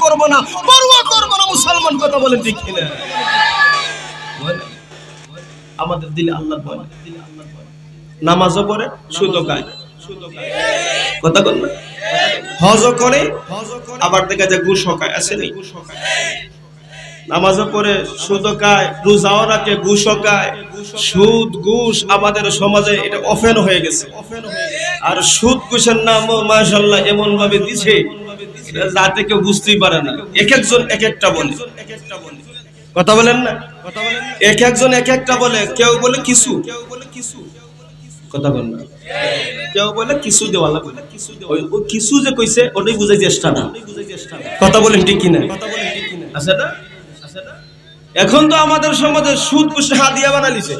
করব না, পরোয়া করব না। মুসলমান কথা বলেন ঠিক কিনা? আমাদের দিলে আল্লাহ ভয়, নামাজও পড়ে, সুদও খায়, কথা বল না, হজও করে, আবার দেখা যায় ঘুষও খায়, আছে নি? নামাজও পড়ে, সুদও খায়, রোজাও রাখে, ঘুষও খায়। সুদ ঘুষ আমাদের সমাজে এটা অফেন হয়ে গেছে। আর সুদ ঘুষের নামও মাশাআল্লাহ এমন ভাবে দিছে যাতে কেউ বুঝতেই পারে না। এক একজন এক একটা বলে, কথা বলেন না, এক একজন এক একটা বলে। কেউ বলে কিছু, কথা বলেন না, কেউ বলে কিছু দেওয়া লাগবে। ওই কিছু যে কইছে ওটাই বুঝাই চেষ্টা না, কথা বলেন ঠিক কিনা? আচ্ছা না, এখন তো আমাদের সমাজে সুদ ঘুষ হাদিয়া বানাইছে,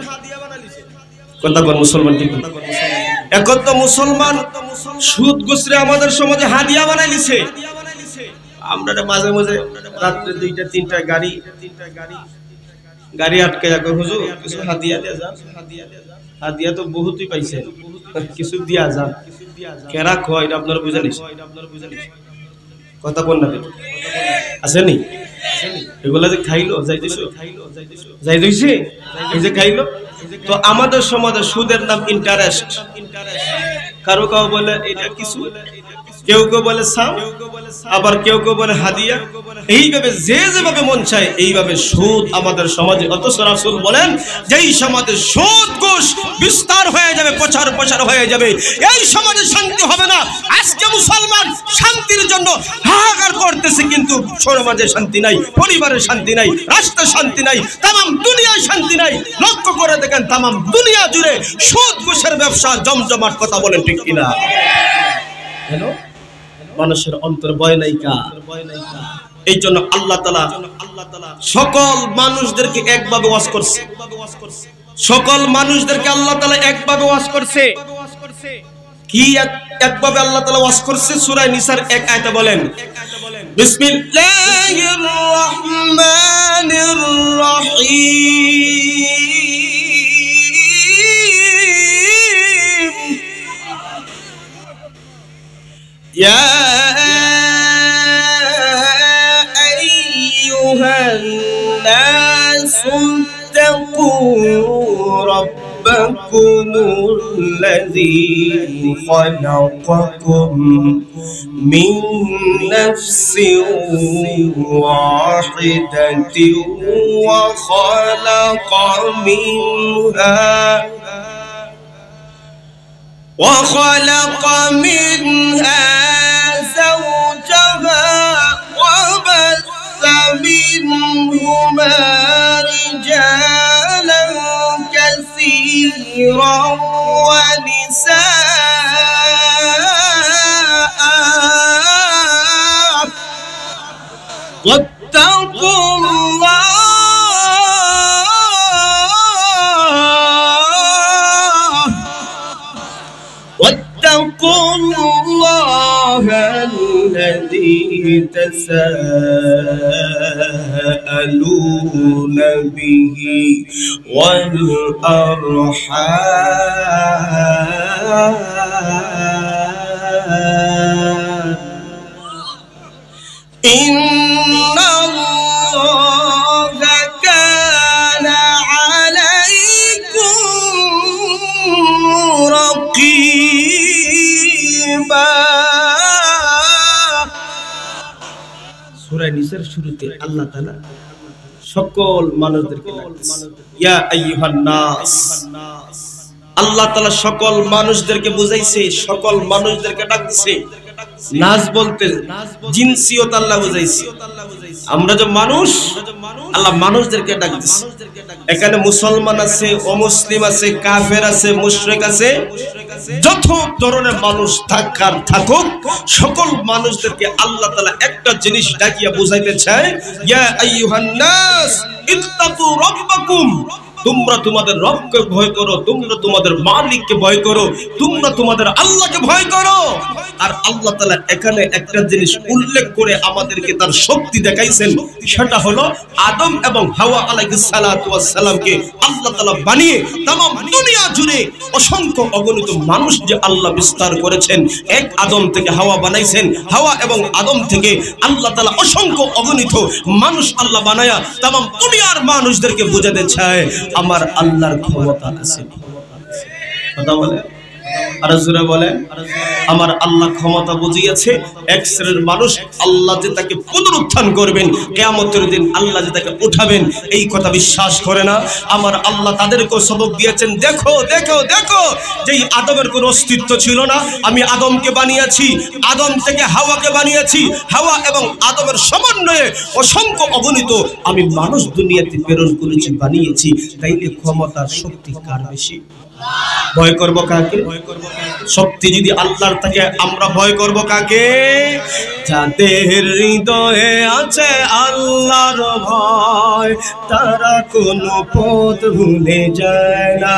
কথা বল মুসলমান ঠিক কিনা? এখন তো মুসলমান সুদ ঘুষরে আমাদের সমাজে হাদিয়া বানাইছে। আমরা মাঝে মাঝে রাত্রে 2টা 3টা গাড়ি আটকে যাবে, হুজুর কিছু হাদিয়া দেয়া যান। হাদিয়া তো বহুতই পাইছে, কিছু দিয়া যান। কেরা কয় এটা আপনারা বুঝে নিস, কথা বল না, আসেনি? এগুলা যে খাইলো যাই দিছে, এই যে খাইলো। তো আমাদের সমাজে সুদের নাম ইন্টারেস্ট। কারো কাউ বলে এটা কিছু, কেউ কেউ বলে সাম, আবার কেউ কেউ বলে হাদিয়া। এইভাবে যে যেভাবে মন চায় এইভাবে সুদ আমাদের সমাজে। অথচ রাসূল বলেন যেই সমাজে সুদ ঘুষ বিস্তার হয়ে যাবে, প্রচার হয়ে যাবে, এই সমাজে শান্তি হবে না। আজকে মুসলমান শান্তির জন্য হাহাকার করতেছে, কিন্তু সমাজে শান্তি নাই, পরিবারে শান্তি নাই, রাষ্ট্রে শান্তি নাই, তামাম দুনিয়ায় শান্তি নাই। লক্ষ্য করে দেখেন তামাম দুনিয়া জুড়ে সুদ ঘুষের ব্যবসা জমজমাট, কথা বলেন ঠিক কিনা? হ্যালো, মানুষের অন্তর ভয় নাই কা? এই জন্য আল্লাহ তাআলা সকল মানুষদেরকে একভাবে ওয়াজ করছে, সকল মানুষদেরকে আল্লাহ তাআলা একভাবে ওয়াজ করছে। কি একভাবে আল্লাহ তাআলা ওয়াজ করছে? সূরা নিসার 1 আয়াতে বলেন, বিসমিল্লাহির রহমানির রহিম, يا أيها الناس اتقوا ربكم الذي خلقكم من نفس واحدة وخلق منها زوجها وبث منهما رجالا كثيرا ونساء واتقوا الله الذي تساءلون به والأرحام إن الله كان عليكم رقيبا। সূরা নিসার শুরুতে আল্লাহ তাআলা সকল মানুষদেরকে ডাকতেছে, ইয়া আইয়ুহান নাস। আল্লাহ তাআলা সকল মানুষদেরকে বুঝাইছে, সকল মানুষদেরকে ডাকতেছে। নাস বলতে জিনসিয়ত আল্লাহ বুঝাইছে। আমরা যে মানুষ, আল্লাহ মানুষদেরকে ডাকতেছে। এখানে মুসলমান আছে, অমুসলিম আছে, কাফের আছে, মুশরিক আছে, যত ধরনের মানুষ থাকুক, সকল মানুষদেরকে আল্লাহ তাআলা একটা জিনিস ডাকিয়া বুঝাইতে চায়, ইয়া আইয়ুহান নাস ইত্তাকু রাব্বাকুম। তোমরা তোমাদের রবকে ভয় করো, তোমরা তোমাদের মালিককে ভয় করো, তোমরা তোমাদের আল্লাহকে ভয় করো। আর আল্লাহ তাআলা এখানে একটা জিনিস উল্লেখ করে আমাদেরকে তার শক্তি দেখাইছেন, সেটা হলো আদম এবং হাওয়া আলাইহিস সালাতু ওয়াস সালামকে আল্লাহ তাআলা বানিয়ে तमाम দুনিয়া জুড়ে অসংখ্য অগণিত মানুষ যে আল্লাহ বিস্তার করেছেন। এক আদম থেকে হাওয়া বানাইছেন, হাওয়া এবং আদম থেকে আল্লাহ তাআলা অসংখ্য অগণিত মানুষ আল্লাহ বানায়া तमाम দুনিয়ার মানুষদেরকে বোঝাতে চায় আমার আল্লাহর ক্ষমতা আছে। কথা বলে আর জোরে বলে, আমার আল্লাহ ক্ষমতা বুঝিয়েছে। এক শ্রেণীর মানুষ আল্লাহ যে তাকে পুনরুত্থান করবেন, কিয়ামতের দিন আল্লাহ যে তাকে উঠাবেন, এই কথা বিশ্বাস করে না। আমার আল্লাহ তাদেরকে সবক দিয়েছেন, দেখো দেখো দেখো, যেই আদমের কোনো অস্তিত্ব ছিল না, আমি আদমকে বানিয়েছি, আদম থেকে হাওয়াকে বানিয়েছি, হাওয়া এবং আদমের সমন্বয়ে অসংখ্য অগণিত আমি মানুষ দুনিয়াতে প্রেরণ করেছি, বানিয়েছি। তাইলে ক্ষমতার শক্তি কার বেশি? ভয় করব কাকে? শক্তি যদি আল্লাহর থাকে, আমরা ভয় করব কাকে? যাদের হৃদয়ে আছে আল্লাহর ভয়, তারা কোনো পথ ভুলে যায় না।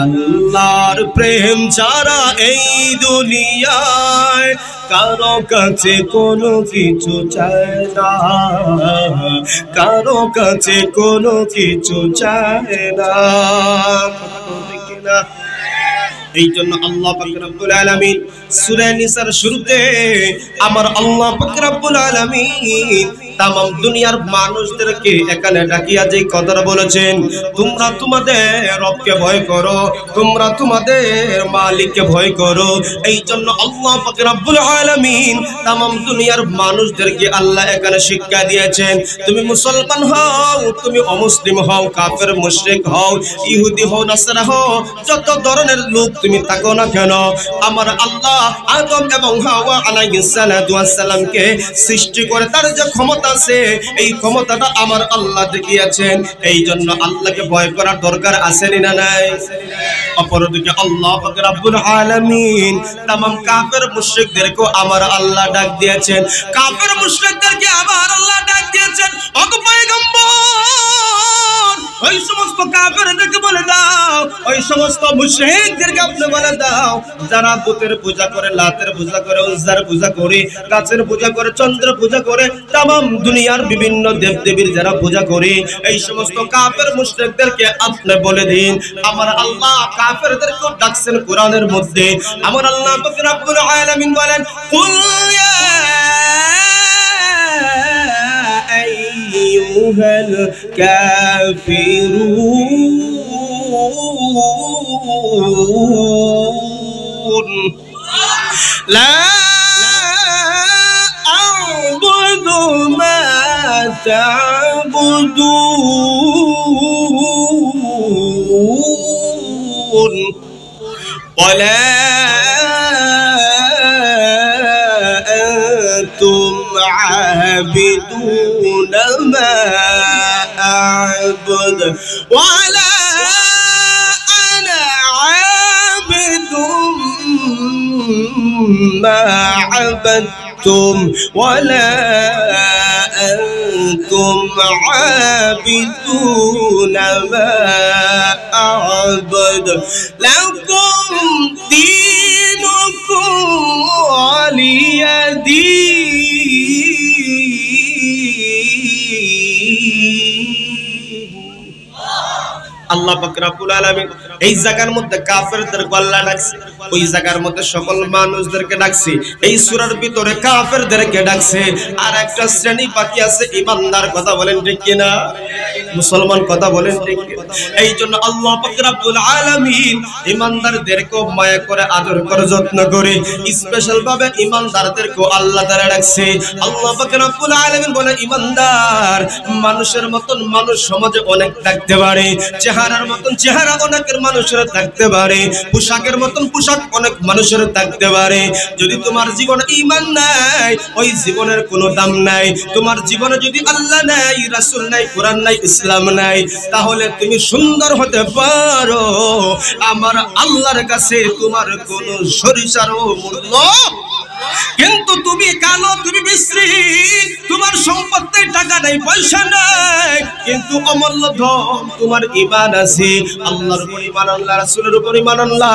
আল্লাহর প্রেম ছাড়া এই দুনিয়ায় কারো কাছে কোনো কিছু চায় না, কারো কাছে কোনো কিছু চায় না। এই জন্য আল্লাহ পাক রব্বুল আলামিন সূরা নিসার শুরুতে আমার আল্লাহ পাক রব্বুল আলামিন तमाम দুনিয়ার মানুষদেরকে এখানে ডাকিয়া যে কথাটা বলেছেন, তোমরা তোমাদের রবকে ভয় করো, তোমরা তোমাদের মালিককে ভয় করো। এই জন্য আল্লাহ পাক রব্বুল আলামিন तमाम দুনিয়ার মানুষদেরকে আল্লাহ এখানে শিক্ষা দিয়েছেন, তুমি মুসলমান হও, তুমি অমুসলিম হও, কাফের মুশরিক হও, ইহুদি হও, নাসারা হও, যত ধরনের লোক তুমি থাকো না কেন, আমার আল্লাহ আদম এবং হাওয়া আলাইহিস সালাতু ওয়াস সালামকে সৃষ্টি করে তার যে ক্ষমতা আছে, এই ক্ষমতাটা আমার আল্লাহ দেখিয়েছেন। এই জন্য আল্লাহকে ভয় করার দরকার আছে না নাই? অপরদিকে আল্লাহ পাক রব্বুল আলামিন तमाम কাফের মুশরিকদেরকে আমার আল্লাহ ডাক দিয়েছেন, কাফের মুশরিকদেরকে আমার আল্লাহ ডাক দিয়েছেন, ওগো পয়গম্বর, ওই সমস্ত কাফেরদেরকে বলে দাও, ওই সমস্ত মুশরিকদেরকে আপনি বলে দাও, যারা বুতের পূজা করে, লাতের পূজা করে, উজ্জার পূজা করে, গাছের পূজা করে, চন্দ্র পূজা করে, तमाम দুনিয়ার বিভিন্ন দেবদেবীর যারা পূজা করে, এই সমস্ত কাফের মুশরিকদেরকে আপনি বলে দিন, আমার আল্লাহ কাফেরদেরকে ডাকছেন কোরআনের মধ্যে। আমার আল্লাহ পাক রব্বুল আলামিন বলেন, কুল ইয়া আইয়ুহাল কাফিরুন লা আ'বুদু মা তা'বুদুন ওয়ালা আনতুম আ'বিদুনা মা আ'বুদু ওয়ালা আনা আ'বিদুম মা আ'বাদতুম ওয়ালা أنتم عابدون ما أعبد لكم دينكم ولي دين। আল্লাহ পাক রব্বুল আলামিন এই জায়গার মধ্যে কাফেরদের আল্লাহ ডাকছে, ওই জায়গার মধ্যে সকল মানুষদেরকে ডাকছে, এই সূরার ভিতরে কাফেরদেরকে ডাকছে। আর একটা শ্রেণী বাকি আছে ঈমানদার, কথা বলেন ঠিক কিনা? মুসলমান, কথা বলেন ঠিক কিনা? এই জন্য আল্লাহ পাক রব্বুল আলামিন ঈমানদারদেরকে মায়া করে, আদর করে, যত্ন করে স্পেশাল ভাবে ঈমানদারদেরকে আল্লাহ তাআলা ডাকছে। আল্লাহ পাক রব্বুল আলামিন বলে, ঈমানদার মানুষের মতন মানুষ সমাজে অনেক থাকতে পারে, চেহারার মতন চেহারা অনেকের মানুষের থাকতে পারে, পোশাকের মতন পোশাক অনেক মানুষের থাকতে পারে। যদি তোমার জীবনে ঈমান নাই, ওই জীবনের কোনো দাম নাই। তোমার জীবনে যদি আল্লাহ নাই, রাসূল নাই, কোরআন নাই, ইসলাম নাই, তাহলে তুমি সুন্দর হতে পারো, আমার আল্লাহর কাছে তোমার কোনো সরিষারও মূল্য। কিন্তু তুমি কালো, তুমি বিশ্রী, তোমার তোমার সম্পত্তি টাকা নাই পয়সা নাই কিন্তু অমূল্য ধন তোমার ঈমান আছে আল্লাহর উপর ঈমান আল্লাহ রাসূলের উপর ঈমান আল্লাহ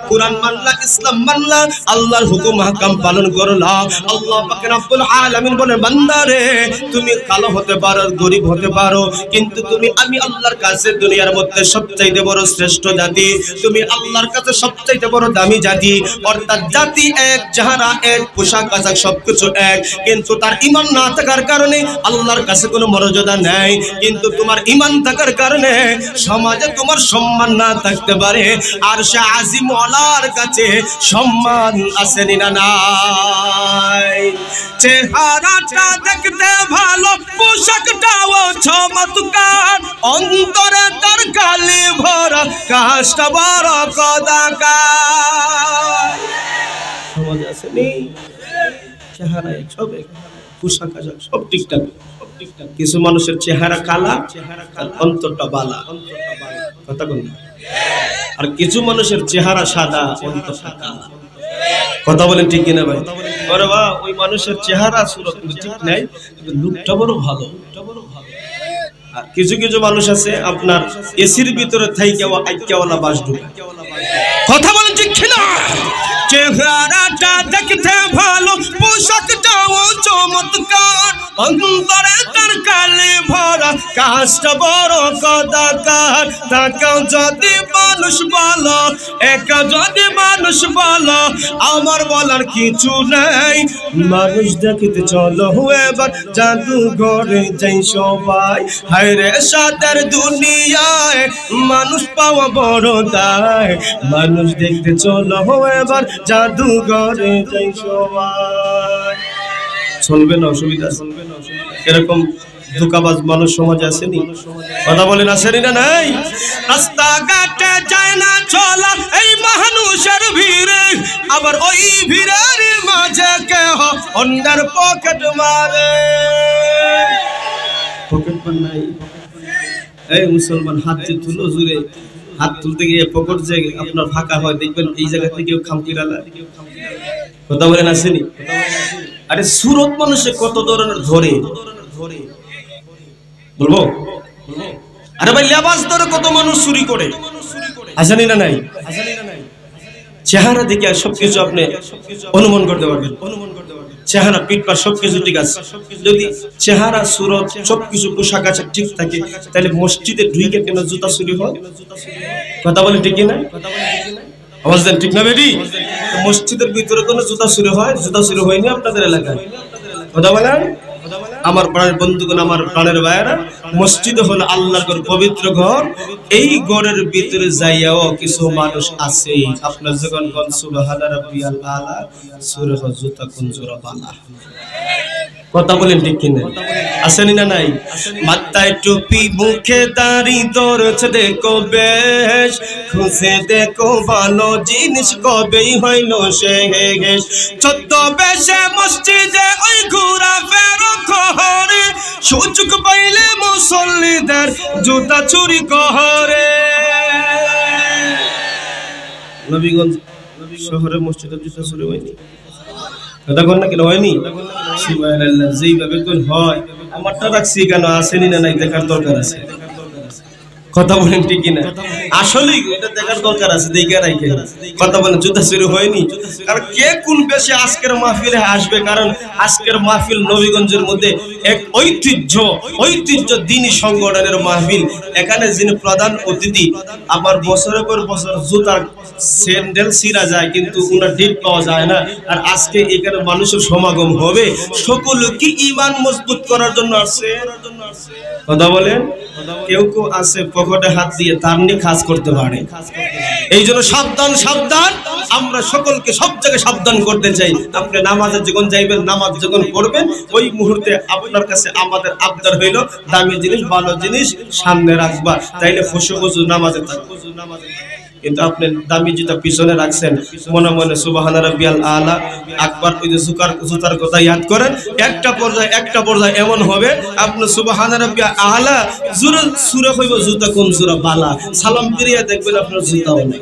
কুরআন মানলা ইসলাম মানলা আল্লাহর হুকুম হাকাম পালন করলা আল্লাহ পাক রব্বুল আলামিন বলে বান্দারে তুমি কালো হতে পারো গরীব হতে পারো কিন্তু তুমি আমি আল্লাহর কাছে দুনিয়ার মধ্যে সবচাইতে বড় শ্রেষ্ঠ জাতি তুমি আল্লাহর কাছে সবচাইতে বড় দামি জাতি অর্থাৎ জাতি এক চেহারা এক পোশাক আশাক সবকিছু এক কিন্তু তার ঈমান না থাকার কারণে আল্লাহর কাছে কোনো মর্যাদা নাই কিন্তু তোমার ঈমান থাকার কারণে সমাজে তোমার সম্মান না থাকতে পারে আর সে আজিম ওয়ালার কাছে সম্মান আছে না নাই চেহারাটা দেখতে ভালো পোশাকটাও চমৎকার অন্তরে তার কালি ভরা কাজটা বড় কদাকার সমাজ আছে নেই চেহারা সব পোশাক আশাক সব ঠিকঠাক কিছু মানুষের চেহারা কালা আর অন্তরটা বালা কথা বল আর কিছু মানুষের চেহারা সাদা অন্তরটা কালা কথা বলেন ঠিক কিনা ভাই আরে বাহ ওই মানুষের চেহারা সুরত ঠিক নাই কিন্তু লুকটা বড় ভালো আর কিছু কিছু মানুষ আছে আপনার এসির ভিতরে থাইকেওয়া আইকেওয়ালা বাস ঢুকে কথা বলেন ঠিক কিনা চেহারাটা দেখতে ভালো পোশাকটাও চমৎকার অন্তরে তার কালি ভরা কাজটা বড় কদাকার তাকাও যদি মানুষ বলো একা যদি মানুষ বলো আমার বলার কিছু নাই মানুষ দেখিতে চলো এবার জাদুঘরে যাই সবাই হায় রে সাদের দুনিয়ায় মানুষ পাওয়া বড় দায় মানুষ দেখতে চলো এবার জাদুঘরে যাই সবাই চলবে না অসুবিধা এরকম ধোঁকাবাজ মানুষ সমাজে আসেনি কথা বলেন আসেনি না নাই রাস্তাঘাটে যায় না চলা এই মানুষের ভিড়ে আবার ওই ভিড়ের মাঝে কেহ অন্যের পকেট মারে পকেট মার নাই এই মুসলমান হাত তুলো জুড়ে হাত তুলতে গিয়ে পকেট যে আপনার ফাঁকা হয় দেখবেন এই জায়গা থেকে কেউ খামকিরালা কথা বলেন আসেনি আরে সুরত মানুষে কত ধরনের ধরে বলবো আরে ভাই লেবাস ধরে কত মানুষ চুরি করে আসেনি না নাই চেহারা দেখে সবকিছু আপনি অনুমান করতে পারবেন চেহারা পিটপা সবকিছু ঠিক আছে যদি চেহারা সুরত সবকিছু পোশাক আশাক ঠিক থাকে তাহলে মসজিদে ঢুকে কেন জুতা চুরি হয় কথা বলেন ঠিক না আওয়াজ দেন ঠিক না বেটি মসজিদের ভিতরে কোনো জুতা চুরি হয় জুতা চুরি হয়নি আপনাদের এলাকায় কথা বলেন আমার প্রাণের বন্ধুগণ আমার প্রাণের ভাইয়েরা মসজিদ হলো আল্লাহর পবিত্র ঘর এই ঘরের ভিতরে যাইয়াও কিছু মানুষ আছে আপনার যখন কোন সুবহান রাব্বিয়াল আলা সূরা জুতা কোন জোড়া বালা কথা বলেন ঠিক কিনা আসেনি না নাই মাথায় টুপি মুখে দাড়ি ধরেছে দেখো বেশ খুশে দেখো ভালো জিনিস কবেই হইল শেষ চোদ্দ বেশে মসজিদে ওই ঘোরা ফেরো খহরে সুযোগ পাইলে মুসল্লিদের জুতা চুরি করে নবীগঞ্জ শহরে মসজিদের জুতা চুরি হয়নি কথা কোন না কেন হয়নি সুবহানাল্লাহ যেইভাবে কোন হয় আমারটা রাখছি কেন আসেনি না নাই দেখার দরকার আছে কথা বলেন ঠিক কিনা আসলে এটা দেখার দরকার আছে দেখে রাখেন কথা বলেন জুতা চুরি হয়নি কারণ কে কোন বেশে আজকের মাহফিলে আসবে কারণ আজকের মাহফিল নবীগঞ্জের মধ্যে এক ঐতিহ্য দ্বীনি সংগঠনের মাহফিল এখানে যিনি প্রধান অতিথি আবার বছরের পর বছর জুতার স্যান্ডেল ছিঁড়া যায় কিন্তু উনার ডিপ পাওয়া যায় না আর আজকে এখানে মানুষের সমাগম হবে সকলে কি ঈমান মজবুত করার জন্য আসছে কথা বলেন কেউ কেউ আছে পকেটে হাত দিয়ে তার নিয়ে কাজ করতে পারে এই জন্য সাবধান সাবধান আমরা সকলকে সব জায়গায় সাবধান করতে চাই আপনি নামাজে যখন যাইবেন নামাজ যখন পড়বেন ওই মুহূর্তে আপনার কাছে আমাদের আবদার হইল দামি জিনিস ভালো জিনিস সামনে রাখবা তাইলে খুশু নামাজে থাকবে কিন্তু আপনি দামি জুতা পিছনে রাখছেন মনে মনে সুবহান রাব্বিয়াল আলা আকবার ওই যে জুতার কথা ইয়াদ করেন একটা পর্যায়ে এমন হবে আপনি সুবহান রাব্বিয়াল আলা সূরা কইব জুতা কোন সূরা বালা সালাম ফিরিয়া দেখবেন আপনার জুতাও নেই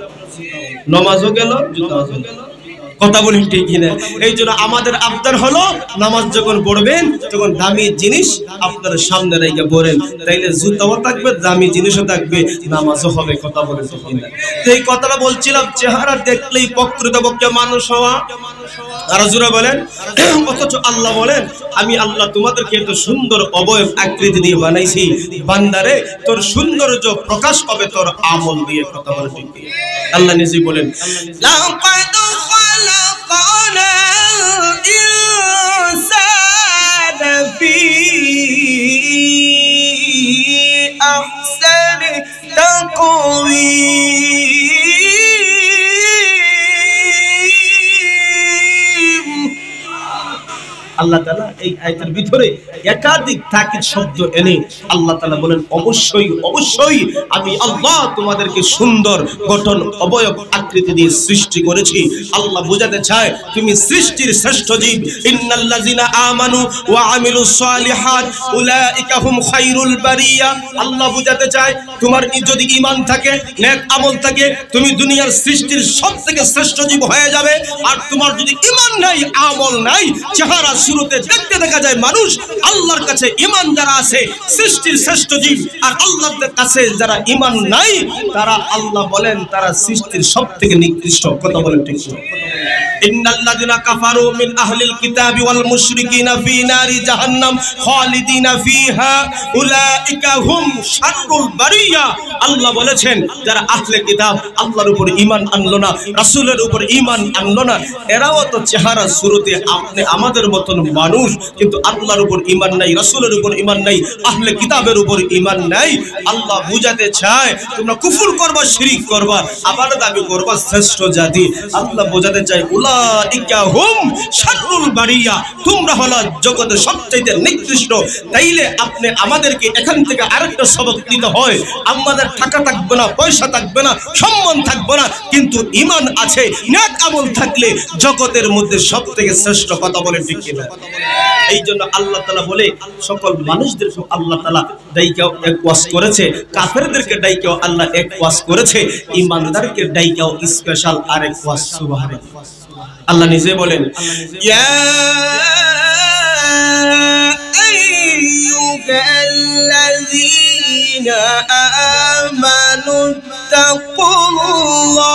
নামাজও গেল জুতাও গেল কথা বলেন ঠিক কিনা? এই জন্য আমাদের আবদার হলো নামাজ যখন পড়বেন তখন দামি জিনিস আপনার সামনে রেখে পড়েন, তাইলে জুতাও থাকবে, দামি জিনিসও থাকবে, নামাজও হবে। কথা বলেন ঠিক কিনা? তো এই কথাটা বলছিলাম, চেহারা দেখলেই প্রকৃতপক্ষে মানুষ হওয়া। আর জোরে বলেন। অথচ আল্লাহ বলেন, আমি আল্লাহ তোমাদেরকে এত সুন্দর অবয়ব আকৃতি দিয়ে বানাইছি, বান্দারে তোর সৌন্দর্য প্রকাশ পাবে তোর আমল দিয়ে। কথা বলেন ঠিক কিনা? আল্লাহ নিজেই বলেন, লাকাদ খালাকানাল ইনসানা ফি আহসানি তাকওয়ীম। আল্লাহ তাআলা এই আয়াতের ভিতরে একাধিক তাকিদ শব্দ এনে আল্লাহ তাআলা বলেন, অবশ্যই অবশ্যই আমি আল্লাহ তোমাদেরকে সুন্দর গঠন অবয়ব আকৃতি দিয়ে সৃষ্টি করেছি। আল্লাহ বোঝাতে চায় তুমি সৃষ্টির শ্রেষ্ঠ জীব। ইন্নাল্লাযিনা আমানু ওয়া আমিলুস সালিহাত উলাইকা হুম খায়রুল বারিয়া। আল্লাহ বোঝাতে চায় তোমার যদি ঈমান থাকে, নেক আমল থাকে, তুমি দুনিয়ার সৃষ্টির সবথেকে শ্রেষ্ঠ জীব হয়ে যাবে। আর তোমার যদি ঈমান নাই, আমল নাই, চেহারা শুরুতে দেখতে দেখা যায় মানুষ, আল্লাহর কাছে ঈমান যারা আছে সৃষ্টির শ্রেষ্ঠ জীব, আর আল্লাহর কাছে যারা ঈমান নাই তারা আল্লাহ বলেন তারা সৃষ্টির সবথেকে নিকৃষ্ট। কথা বলেন ঠিক না? ইন্নাল্লাযিনা কাফারু মিন আহলিল কিতাবি ওয়াল মুশরিকিনা ফি নারি জাহান্নাম খালিদিনা ফিহা উলাইকা হুম শাররুল বারিয়া। আল্লাহ বলেছেন যারা আহলে কিতাব, আল্লাহর উপর ঈমান আনলো না, রাসূলের উপর ঈমান আনলো না, এরাও তো চেহারা শুরুতে আপনি আমাদের মতন মানুষ, কিন্তু আল্লাহর উপর ঈমান নাই, রাসূলের উপর ঈমান নাই, আহলে কিতাবের উপর ঈমান নাই। আল্লাহ বুঝাতে চায় তোমরা কুফর করবা, শিরক করবা, আবার দাবি করবা শ্রেষ্ঠ জাতি। আল্লাহ বোঝাতে চায় উলাইকা হুম শাররুল বারিয়া, তোমরা হলো জগতের সবচেয়ে নিকৃষ্ট। তাইলে আপনি আমাদেরকে এখান থেকে আরেকটা সবক নিতে হয়, আমাদের টাকা থাকবে না, পয়সা থাকবে না, সম্মান থাকবে না, কিন্তু ঈমান আছে, নেক আমল থাকলে জগতের মধ্যে সবথেকে শ্রেষ্ঠ। কথা বলে ঠিক কিনা? এই জন্য আল্লাহ তাআলা বলে সকল মানুষদেরকে আল্লাহ তাআলা ডাইকাও এক ওয়াজ করেছে, কাফেরদেরকে ডাইকাও আল্লাহ এক ওয়াজ করেছে, ঈমানদারকে ডাইকাও স্পেশাল আরেক ওয়াজ। সুবহানাল্লাহ। আল্লাহ নিজে বলেন, ইয়া আইয়ুহাল্লাযীনা আমানু তাকুল্লাহ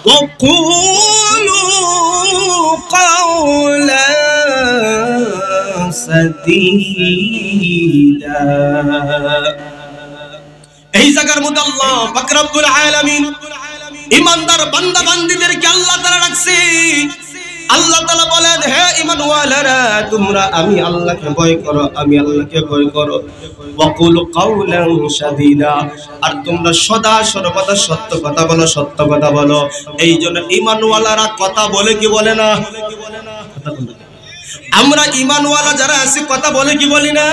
ওয়া কুলু কাওলান সাদীদা। এই জায়গার মধ্যে আল্লাহ পাক রব্বুল আলামিন ঈমানদার বান্দা বান্দীদেরকে আল্লাহ তাআলা রাখছে। আল্লাহ তাআলা বলেন, হে ঈমানওয়ালারা, তোমরা আমি আল্লাহকে ভয় করো, আমি আল্লাহকে ভয় করো। ওয়াকুল কাওলান সাদীদা, আর তোমরা সদা সর্বদা সত্য কথা বলো, সত্য কথা বলো। এই জন্য ঈমানওয়ালারা কথা বলে কি বলে না? আমরা ঈমানওয়ালা যারা আছি কথা বলে কি বলি না?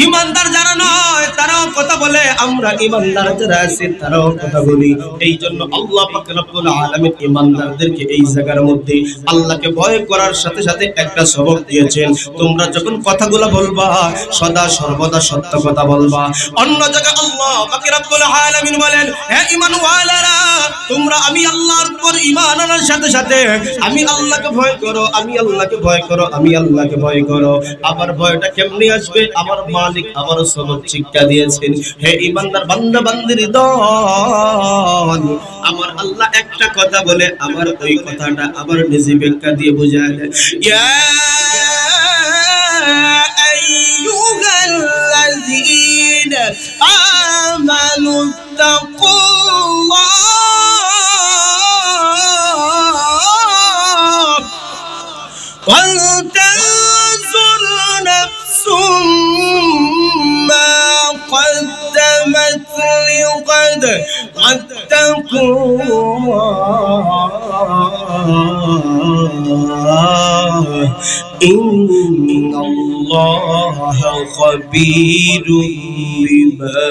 ঈমানদার যারা নয় তারাও কথা বলে, আমরা ঈমানদার যারা আছি তারাও কথা বলি। এই জন্য আল্লাহ পাক রব্বুল আলামিন ঈমানদারদেরকে এই জায়গার মধ্যে আল্লাহকে ভয় করার সাথে সাথে একটা সবক দিয়েছেন, তোমরা যখন কথাগুলো বলবা সদা সর্বদা সত্য কথা বলবা। অন্য জায়গায় আল্লাহ পাক রব্বুল আলামিন বলেন, হে ঈমানওয়ালারা, তোমরা আমি আল্লাহর উপর ঈমান আনার সাথে সাথে আমি আল্লাহকে ভয় করো, আমি আল্লাহকে ভয় করো, আমি আল্লাহকে ভয় করো। আবার ভয়টা কেমনে আসবে? আমার মালিক আমার সবক শিক্ষা দিয়েছেন। হে ঈমানদার বান্দা বান্দির দল, আমার আল্লাহ একটা কথা বলে আমার ওই কথাটা আবার নিজে ব্যাখ্যা দিয়ে বোঝায়, ইয়া আইয়ুহাল্লাযীনা আমানু তাকুল্লাহ ওয়াল তানজুর নাফসুম মা قدمت لغد واتقوا الله إن الله خبير بما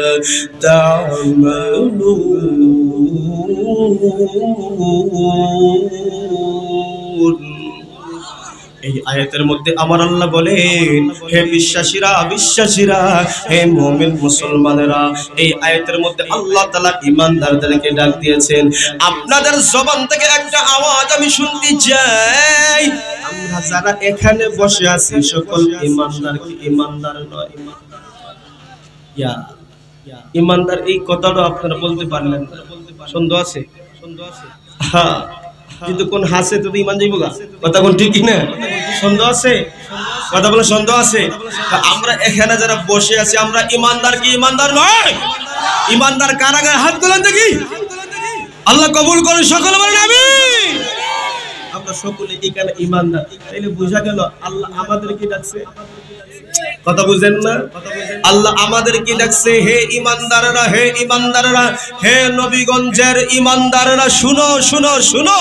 تعملون। এই আয়াতের মধ্যে আমার আল্লাহ বলেন, হে বিশ্বাসীরা, বিশ্বাসীরা, হে মুমিন মুসলমানেরা, এই আয়াতের মধ্যে আল্লাহ তাআলা ঈমানদারদেরকে ডাক দিয়েছেন। আপনাদের জবান থেকে একটা আওয়াজ আমি শুনতে চাই, আমরা যারা এখানে বসে আছি সকল ঈমানদার কি ঈমানদার নয়? ইয়া ঈমানদার এই কথাটা আপনারা বলতে পারলেন না, সন্দেহ আছে? হ্যাঁ, কিন্তু কোন হাসে তো ঈমান যাইবো গা, কথা কোন ঠিক কি না? সন্দেহ আছে? কথা বলে সন্দেহ আছে? আমরা এখানে যারা বসে আছি আমরা ঈমানদার কি ঈমানদার নয়? ঈমানদার কারা গায়ে হাত তোলেন দেখি, আল্লাহ কবুল করেন, সকলে বলেন আমিন। আমরা সকলে এখানে ঈমানদার, তাইলে বোঝা গেল আল্লাহ আমাদেরকে ডাকছে। কথা বুঝেন না? আল্লাহ আমাদেরকে ডাকছে, হে ঈমানদাররা, হে ঈমানদাররা, হে নবীগঞ্জের ঈমানদাররা, শুনো শুনো শুনো।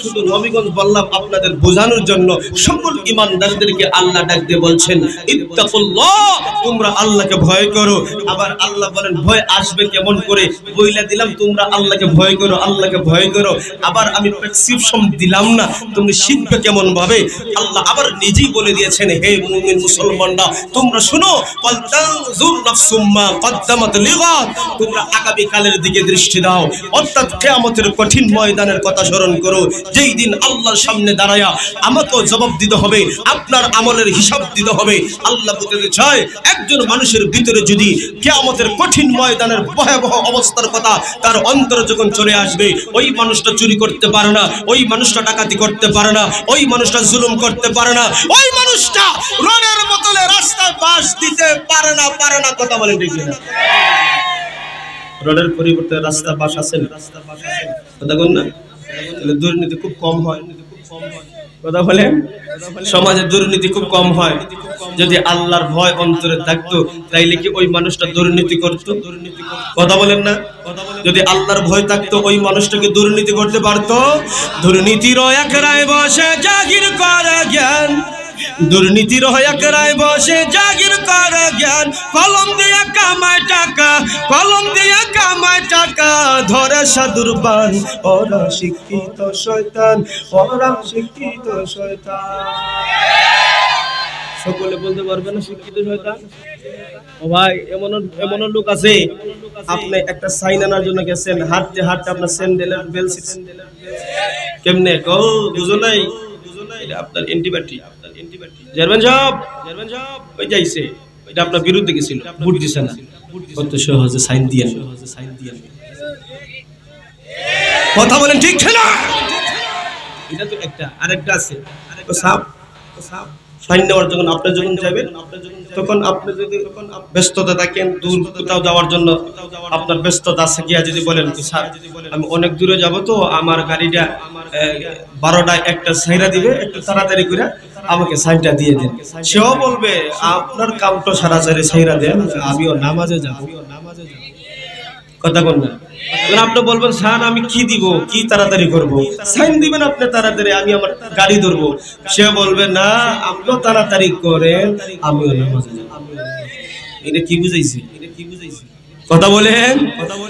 শুধু নবীগঞ্জ বললাম আপনাদের বোঝানোর জন্য, সকল ঈমানদারদেরকে আল্লাহ ডাক দিয়ে বলছেন, ইত্তাকুল্লাহ, তোমরা আল্লাহকে ভয় করো। আবার আল্লাহ বলেন ভয় আসবে কেমন করে, বইলা দিলাম তোমরা আল্লাহকে ভয় করো, আল্লাহকে ভয় করো। আবার আমি প্রেসক্রিপশন দিলাম না, তুমি শিখবে কেমন ভাবে। আল্লাহ আবার নিজেই বলে দিয়েছেন, হে মুমিন মুসলমানরা, তোমরা শুনো, ফালতানজুর নাফসুম মা কদ্দামাত লিগাদ, তোমরা আগামী কালের দিকে দৃষ্টি দাও, অর্থাৎ কিয়ামতের কঠিন ময়দানের কথা স্মরণ করো, যেই দিন আল্লাহর সামনে দাঁড়ায়া আমাকেও জবাব দিতে হবে, আপনার আমলের হিসাব দিতে হবে। আল্লাহ বলতে চায়, একজন মানুষের ভিতরে যদি কিয়ামতের কঠিন ময়দানের ভয়াবহ অবস্থার কথা তার অন্তরে যখন চলে আসবে, ওই মানুষটা চুরি করতে পারে না, ওই মানুষটা ডাকাতি করতে পারে না, ওই মানুষটা জুলুম করতে পারে না, ওই মানুষটা রোডের বদলে রাস্তায় বাস দিতে পারে না, পারে না। কথা বলেন ঠিক না? রোডের পরিবর্তে রাস্তা বাস আছে না? কথা বল না? তাহলে দুর্নীতি খুব কম হয়। কথা বলে সমাজে দুর্নীতি খুব কম হয়। যদি আল্লাহর ভয় অন্তরে থাকতো তাইলে কি ওই মানুষটা দুর্নীতি করতো? কথা বলেন না? যদি আল্লাহর ভয় থাকতো ওই মানুষটাকে দুর্নীতি করতে পারতো? দুর্নীতির এক রায় বসে জাগির করে জ্ঞান, দুর্নীতির এক রায় বসে জাগির করে জ্ঞান, কলম দিয়ে কামায় টাকা, কলম দিয়ে কামায় টাকা, ধরে সাধুর বান, ওরা শিক্ষিত শয়তান, ওরা শিক্ষিত শয়তান। সকলে বলতে পারবে না শিক্ষিত শয়তান? ও ভাই, এমন লোক আছে, আপনি একটা সাইন আনার জন্য গেছেন, হাঁটতে হাঁটতে আপনার স্যান্ডেলের বেল কেমনে কো বুঝো নাই, এটা আপনার অ্যান্টিবায়োটিক। চেয়ারম্যান সাহেব ওই যাইছে, এটা আপনার বিরুদ্ধে গেছিল, ভোট দিছে না, কত সহজে সাইন দিয়ে। কথা বলেন ঠিক না? এটা তো একটা, আরেকটা আছে, সাইন নেওয়ার জন্য আপনি যখন যাবেন, তখন আপনি যদি ব্যস্ততা থাকেন, দূর কোথাও যাওয়ার জন্য আপনার ব্যস্ততা আছে, গিয়া যদি বলেন স্যার আমি অনেক দূরে যাব, তো আমার গাড়িটা 12টায় একটা সাইরা দিবে, একটু তাড়াতাড়ি করে আমাকে সাইনটা দিয়ে দেন। সেও বলবে আপনার কামটা সারাসারি সাইরা দেন, আমিও নামাজে যাব। কথা বল না? আপনি বলবেন স্যার আমি কি দিব, কি তাড়াতাড়ি করব, সাইন দিবেন আপনি তাড়াতাড়ি, আমি আমার গাড়ি ধরবো। সে বলবে না আপনিও তাড়াতাড়ি করেন, আমিও নামাজে যাব। এটা কি বুঝাইছি? কথা বলেন,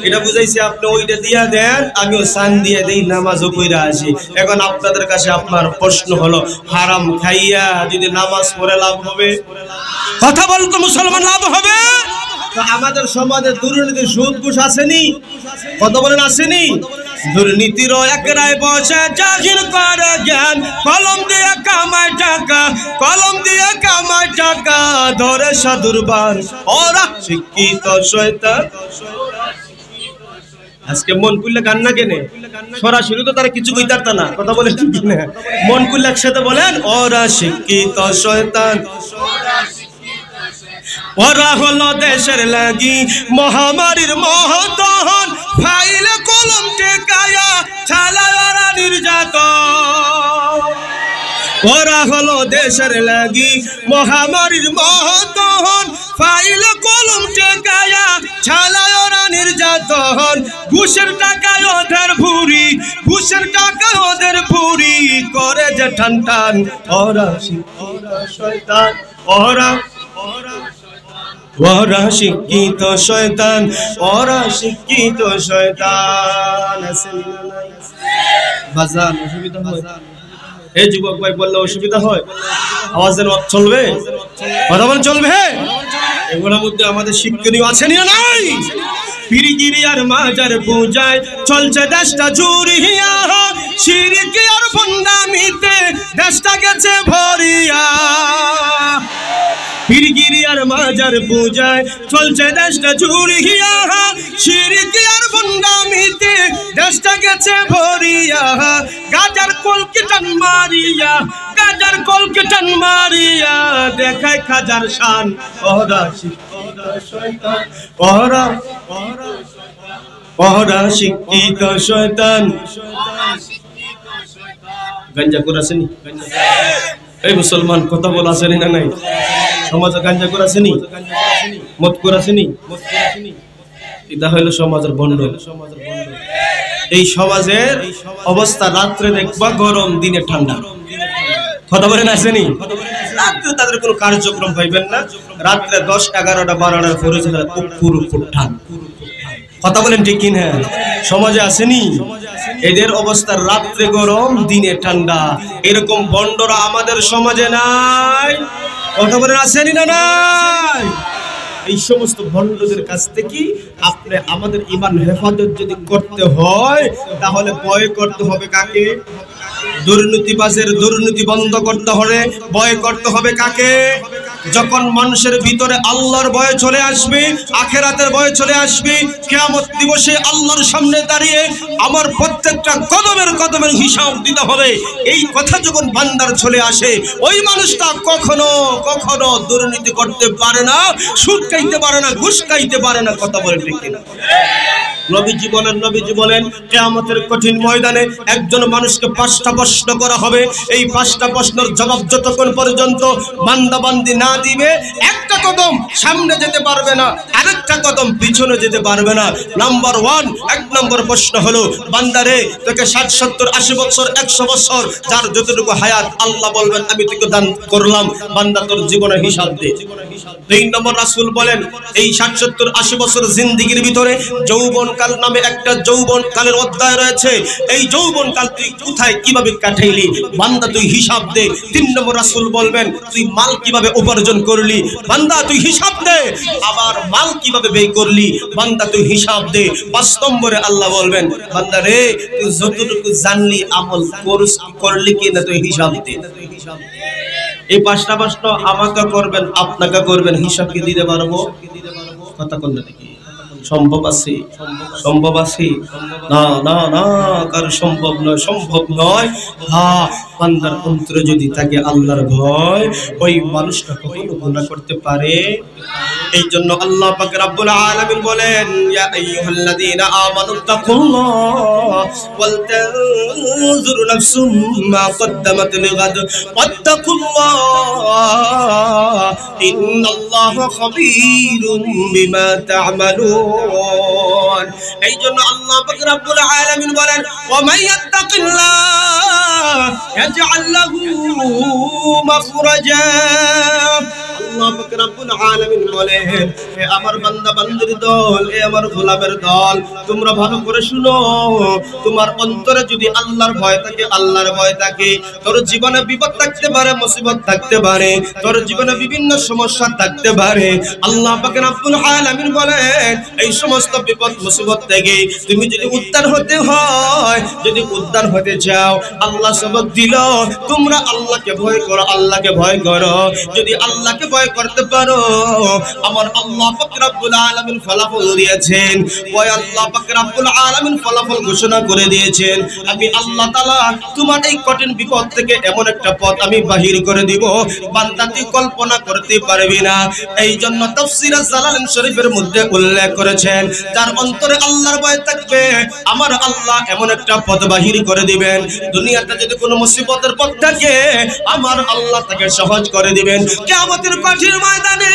এটা বুঝাইছি আপনি ওইটা দিয়া দেন, আমিও সান দিয়ে দেই, নামাজও পড়ে আসি। এখন আপনাদের কাছে আপনার প্রশ্ন হলো, হারাম খাইয়া যদি নামাজ পড়ে লাভ হবে? কথা বলতো মুসলমান, লাভ হবে? আমাদের সমাজে দুর্নীতি সুদ ঘুষ আসেনি? কত বলেন আসেনি? দুর্নীতির এক রায় বসে জাহির করে জ্ঞান, কলম দিয়ে কামায় টাকা, কলম দিয়ে কামায় টাকা, ধরে সাধুর বান, ওরা শিক্ষিত শয়তান। আজকে মন খুললে গান না কেনে, সরাসরি তো তারা কিছু কইতার না। কথা বলে ঠিক না? মন খুললে একসাথে বলেন, ওরা শিক্ষিত শয়তান। ওরা হলো দেশের লাগি মহামারীর মহতহন, ফাইলে কলম টেকায়া চালায় ওরা নির্যাতন। ওরা হলো দেশের লাগি মহামারীর মহতহন, ফাইলে কলম টেকায়া চালায় ওরা নির্যাতন। ঘুষের টাকায় ওদের ভুরি, ঘুষের টাকায় ওদের ভুরি, করে যে টান টান। ওরা শিক্ষিত শয়তান, ওরা শিক্ষিত শয়তান, ওরা শিক্ষিত শয়তান। বাজার অসুবিধা হয়? এই যুবক ভাই বললে অসুবিধা হয়? আওয়াজের মত চলবে, কথা বলে চলবে। এগুলোর মধ্যে আমাদের শিক্ষণীয় আছে না নাই? পীরগিরি আর মাজার পূজায় চলছে দেশটা জুড়িয়া, শিরক আর ভণ্ডামিতে দেশটা গেছে ভরিয়া। পীরগিরি আর মাজার পূজায় চলছে দেশটা জুড়িয়া, শিরক আর ভণ্ডামিতে দেশটা গেছে ভরিয়া। গাজার কলকে টান মারিয়া, গাজার কলকে টান মারিয়া দেখায় খাজার শান। ওরা শিক্ষিত শয়তান, ওরা শিক্ষিত শয়তান। গাঞ্জা করেছেনি? এই মুসলমান কথা বলা আছে না নাই? সমাজে গাঞ্জা করেছেনি, মদ করেছেনি? এটা হইলো সমাজের বন্ড। এই সমাজের অবস্থা রাত্রে দেখবা গরম, দিনে ঠান্ডা। কথা বলেন আসেনি? রাত্রে তাদের কোনো কার্যক্রম পাইবেন না। রাত্রে 10, 11টা 12টার পরে পুরো ঠান্ডা। কথা বলেন ঠিক কিনা? সমাজে আসেনি? এদের অবস্থা রাত্রে গরম, দিনে ঠান্ডা। এরকম বন্ডরা আমাদের সমাজে নাই। কথা বলেন আসেনি না নাই? এই সমস্ত ভণ্ডদের কাছ থেকে আপনি আমাদের ঈমান হেফাজত যদি করতে হয়, তাহলে ভয় করতে হবে কাকে? দুর্নীতিবাজের দুর্নীতি বন্ধ করতে হলে ভয় করতে হবে কাকে? যখন মানুষের ভিতরে আল্লাহর ভয় চলে আসবে, আখিরাতের ভয় চলে আসবে, কিয়ামত দিবসে আল্লাহর সামনে দাঁড়িয়ে আমার প্রত্যেকটা কদমের হিসাব দিতে হবে, এই কথা যখন বান্দার চলে আসে, ওই মানুষটা কখনো দুর্নীতি করতে পারে না, সুদ খাইতে পারে না, ঘুষ খাইতে পারে না। কথা বলে ঠিক কিনা? নবীজি বলেন কিয়ামতের কঠিন ময়দানে একজন মানুষকে 5টা প্রশ্ন করা হবে। এই 5টা প্রশ্নের জবাব যতক্ষণ পর্যন্ত বান্দা বান্দি না দিবে, একটা কদম সামনে যেতে পারবে না, আরেকটা কদম পিছনে যেতে পারবে না। নাম্বার 1, 1 নম্বর প্রশ্ন হলো, বান্দারে তোকে 60, 70, 80 বছর, 100 বছর, যার যতটুকু হায়াত, আল্লাহ বলবেন আমি তোকে দান করলাম, বান্দা তোর জীবনের হিসাব দে। 2 নম্বর রাসূল বলেন, এই 60, 70, 80 বছর জিন্দেগির ভিতরে যৌবনকাল নামে একটা যৌবনকালের অধ্যায় রয়েছে। এই যৌবনকাল তুই কোথায় কিভাবে কাটাইলি, বান্দা তুই হিসাব দে। 3 নম্বর রাসূল বলবেন, তুই মাল কিভাবে উপার্জন করলি, বান্দা তুই হিসাব দে। আবার মাল কিভাবে ব্যয় করলি, বান্দা তুই হিসাব দে। 5 নম্বরে আল্লাহ বলবেন, বান্দা রে তুই যতটুকু জানলি আমল করলি কিনা তুই হিসাব দে। এই 5টা প্রশ্ন আমাকে করবেন, আপনাকে করবেন, হিসাব কি দিতে পারবো? কথা কোনটা দেখি সম্ভব আছে? সম্ভব আছে? না না না, কার সম্ভব নয়। হ্যাঁ, বান্দার অন্তরে যদি থাকে আল্লাহর ভয়, ওই মানুষটা কখনো গুনাহ করতে পারে। এই জন্য আল্লাহ পাক রব্বুল আলামিন বলেন, ইয়া আইয়ুহাল্লাযীনা আমানু তাকুল্লাহ ওয়াল তানজুরু নাফসুম মা কদ্দামাত লিগাদ ওয়াত্তাকুল্লাহ ইন্নাল্লাহা খাবীরুম বিমা তা'মালুন। এই জন্য আল্লাহ পাক রব্বুল আলামিন বলেন, ওয়া মান ইয়াত্তাকিল্লাহ ইয়াজআল লাহু মাখরাজা। আল্লাহ পাক রব্বুল আলামিন বলেন, হে আমার বান্দা বান্দির দল, হে আমার গোলামের দল, তোমরা ভালো করে শুনো। তোমার অন্তরে যদি আল্লাহর ভয় থাকে, আল্লাহর ভয় থাকে, তোর জীবনে বিপদ থাকতে পারে, মুসিবত থাকতে পারে, তোর জীবনে বিভিন্ন সমস্যা থাকতে পারে। আল্লাহ পাক রব্বুল আলামিন বলেন, এই সমস্ত বিপদ মুসিবত থেকে তুমি যদি উদ্ধার হতে হয়, যদি উদ্ধার হতে চাও, আল্লাহ সবক দিল, তোমরা আল্লাহকে ভয় করো, আল্লাহকে ভয় করো। যদি আল্লাহকে ভয় করতে পারো, আমার আল্লাহ পাক রব্বুল আলামিন ফলাফল দিয়েছেন। ওই আল্লাহ পাক রব্বুল আলামিন ফলাফল ঘোষণা করে দিয়েছেন, আমি আল্লাহ তাআলা তোমার এই কঠিন বিপদ থেকে এমন একটা পথ আমি বাহির করে দিব, বান্দা তুই কল্পনা করতে পারবি না। এই জন্য তাফসীর জালালাইন শরীফের মধ্যে উল্লেখ করেছেন, যার অন্তরে আল্লাহর ভয় থাকবে, আমার আল্লাহ এমন একটা পথ বাহির করে দিবেন। দুনিয়াতে যদি কোনো মুসিবতের পথ থাকে, আমার আল্লাহ তাকে সহজ করে দিবেন। কিয়ামতের কঠিন ময়দানে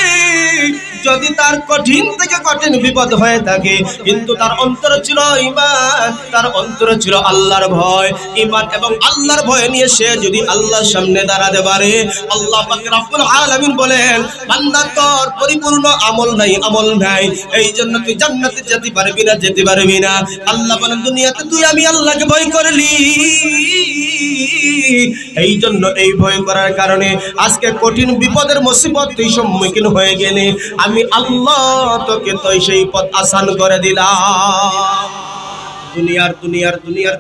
যদি তার কঠিন থেকে কঠিন বিপদ হয়ে থাকে কিন্তু তার অন্তরে ছিল ঈমান, তার অন্তরে ছিল আল্লাহর ভয়, ঈমান এবং আল্লাহর ভয় নিয়ে সে যদি আল্লাহর সামনে দাঁড়াতে পারে, আল্লাহ পাক রব্বুল আলামিন বলেন বান্দা তোর পরিপূর্ণ আমল নাই, এই জন্য তুই জান্নাতে যেতে পারবি না। আল্লাহ বলেন দুনিয়াতে তুই আমি আল্লাহকে ভয় করলি, এই জন্য এই ভয় করার কারণে আজকে কঠিন বিপদের মুসিবত তুই সম্মুখীন হয়ে গেলে আমি আল্লাহ তোকে তো সেই পথ আসান করে দিলাম। দুনিয়ার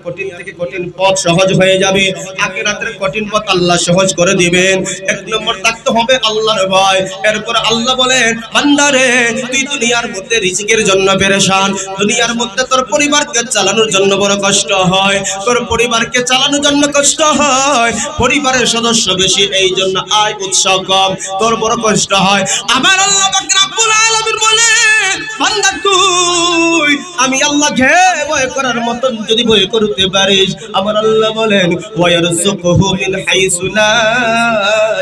কঠিন থেকে কঠিন পথ সহজ হয়ে যাবে, আখিরাতের কঠিন পথ আল্লাহ সহজ করে দিবেন। এক নম্বর থাকতে হবে আল্লাহর ভয়। এরপর আল্লাহ বলেন বান্দারে তুই দুনিয়ার মধ্যে রিজিকের জন্য পেরেশান, দুনিয়ার মধ্যে তোর পরিবারকে চালানোর জন্য বড় কষ্ট হয়, তোর পরিবারকে চালানোর জন্য কষ্ট হয়, পরিবারের সদস্য বেশি এই জন্য আয় উৎস কম, তোর বড় কষ্ট হয়। আমার আল্লাহ পাক রব্বুল আলামিন বলে বান্দা তুই আমি আল্লাহকে ভয় করার মতন যদি ভয় করতে পারিস, আমার আল্লাহ বলেন ওয়ায়ারযুকুহু মিন হাইসু লা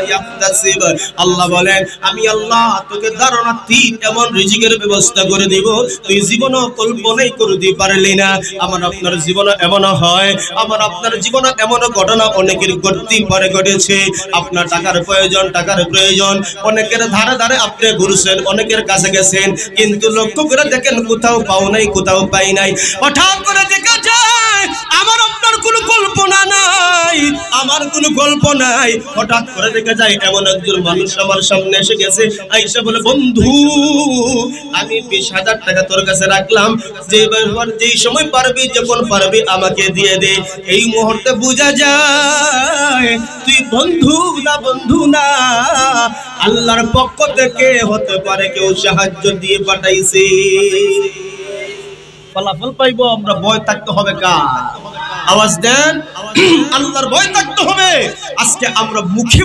ইয়াহতাসিব, আল্লাহ বলেন আমি আল্লাহ তোকে ধারণাতীত এমন রিজিকের ব্যবস্থা করে দিব তুই জীবনও কল্পনাই করতে পারলি না। আমার আপনার জীবনে এমন হয়, আমার আপনার জীবনে এমন ঘটনা অনেকের ঘটেছে। আপনার টাকার প্রয়োজন, অনেকের ধারে আপনি ঘুরছেন, অনেকের কাছে গেছেন, কিন্তু লক্ষ্য করে দেখেন কোথাও পাই নাই। হঠাৎ করে দেখা যায় আমার আপনার কোনো কল্পনা নাই, হঠাৎ করে দেখা যায় এমন একজন মানুষ আমার সামনে এসে গেছে, আইসা বলে বন্ধু আমি 20,000 টাকা তোর কাছে রাখলাম, যেই সময় পারবি যখন পারবি আমাকে দিয়ে দে। এই মুহূর্তে বোঝা যায় তুই বন্ধু না আল্লাহর পক্ষ থেকে হতে পারে কেউ সাহায্য দিয়ে পাঠাইছে। ফলাফল পাইবো আমরা, ভয় থাকতে হবে কার? আওয়াজ দেন, আল্লাহর ভয় থাকতে হবে। আজকে আমরা মুখে